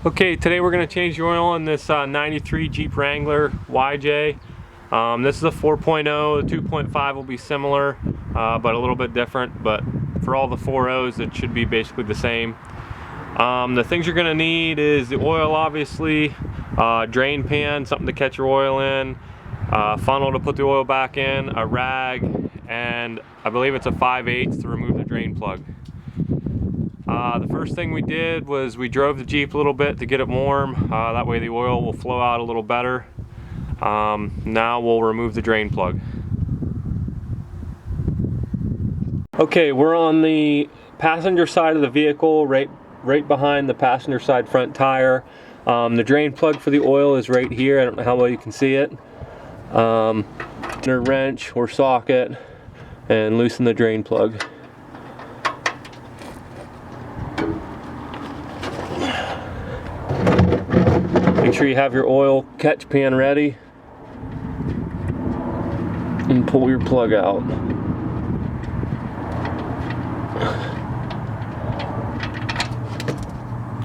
Okay, today we're going to change the oil on this 93 Jeep Wrangler YJ. This is a 4.0, the 2.5 will be similar, but a little bit different, but for all the 4.0s it should be basically the same. The things you're going to need is the oil, obviously, drain pan, something to catch your oil in, funnel to put the oil back in, a rag, and I believe it's a 5/8 to remove the drain plug. The first thing we did was we drove the Jeep a little bit to get it warm. That way the oil will flow out a little better. Now we'll remove the drain plug. Okay, we're on the passenger side of the vehicle, right behind the passenger side front tire. The drain plug for the oil is right here. I don't know how well you can see it. A wrench or socket and loosen the drain plug. Make sure you have your oil catch pan ready and pull your plug out.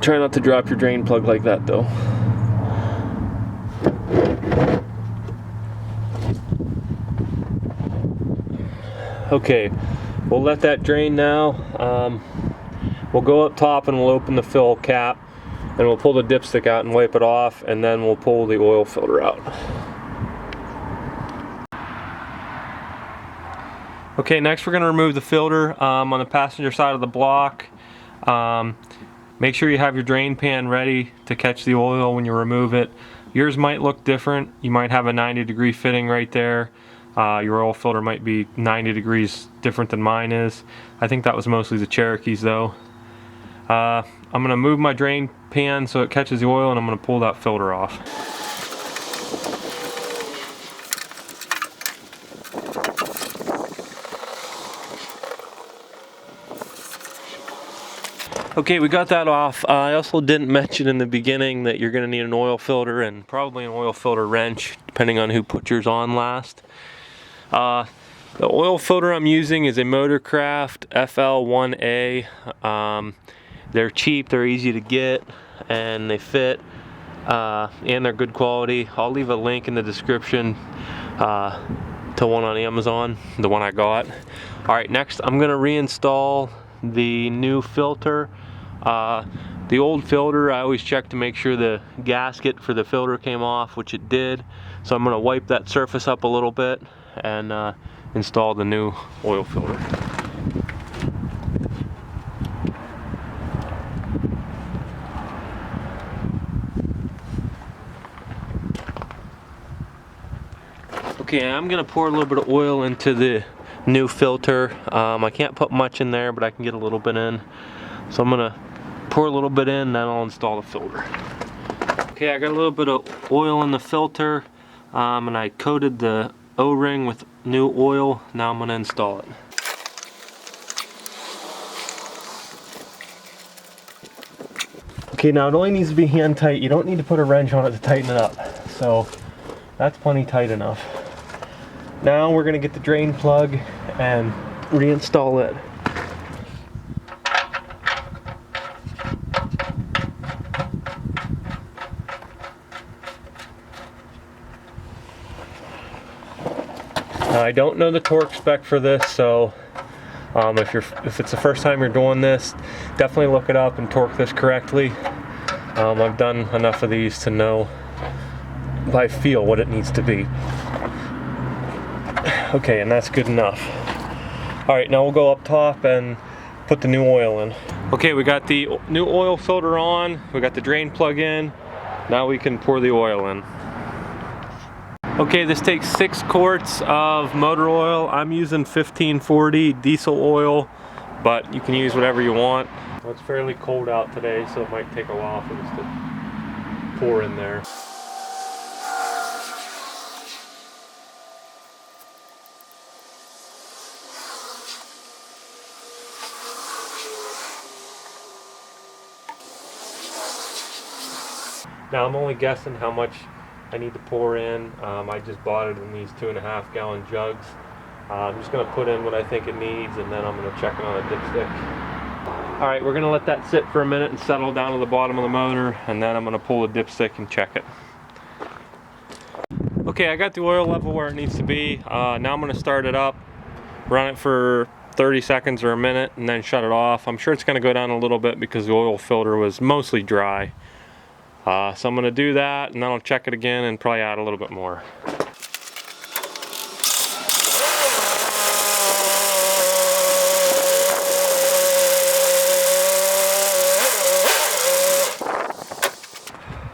Try not to drop your drain plug like that though. Okay, we'll let that drain now. We'll go up top and we'll open the fill cap and we'll pull the dipstick out and wipe it off, and then we'll pull the oil filter out. Okay, next we're going to remove the filter on the passenger side of the block. Make sure you have your drain pan ready to catch the oil when you remove it. Yours might look different. You might have a 90-degree fitting right there. Your oil filter might be 90 degrees different than mine is. I think that was mostly the Cherokee's though. I'm going to move my drain pan so it catches the oil, and I'm going to pull that filter off. Okay, we got that off. I also didn't mention in the beginning that you're going to need an oil filter and probably an oil filter wrench, depending on who put yours on last. The oil filter I'm using is a Motorcraft FL1A. They're cheap, they're easy to get, and they fit, and they're good quality. I'll leave a link in the description to one on Amazon, the one I got. Alright, next I'm going to reinstall the new filter. The old filter, I always check to make sure the gasket for the filter came off, which it did. So I'm going to wipe that surface up a little bit and install the new oil filter. Okay, I'm going to pour a little bit of oil into the new filter. I can't put much in there, but I can get a little bit in. So I'm going to pour a little bit in, then I'll install the filter. Okay, I got a little bit of oil in the filter, and I coated the O-ring with new oil. Now I'm going to install it. Okay, now it only needs to be hand tight. You don't need to put a wrench on it to tighten it up. So that's plenty tight enough. Now we're going to get the drain plug and reinstall it. Now, I don't know the torque spec for this, so if it's the first time you're doing this, definitely look it up and torque this correctly. I've done enough of these to know by feel what it needs to be. Okay, and that's good enough. Alright, now we'll go up top and put the new oil in. Okay, we got the new oil filter on, we got the drain plug in, now we can pour the oil in. Okay, this takes 6 quarts of motor oil. I'm using 1540 diesel oil, but you can use whatever you want. Well, it's fairly cold out today, so it might take a while for this to pour in there. Now I'm only guessing how much I need to pour in. I just bought it in these 2.5 gallon jugs. I'm just going to put in what I think it needs, and then I'm going to check it on a dipstick. All right, we're gonna let that sit for a minute and settle down to the bottom of the motor, and then I'm gonna pull the dipstick and check it. Okay, I got the oil level where it needs to be. Now I'm gonna start it up, run it for 30 seconds or a minute, and then shut it off. I'm sure it's gonna go down a little bit because the oil filter was mostly dry. So I'm gonna do that, and then I'll check it again and probably add a little bit more.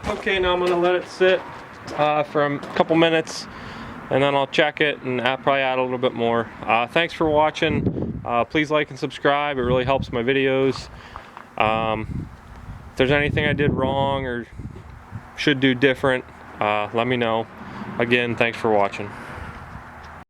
Okay, now I'm gonna let it sit for a couple minutes, and then I'll check it and probably add a little bit more. Thanks for watching. Please like and subscribe. It really helps my videos. If there's anything I did wrong or should do different, let me know. Again, thanks for watching.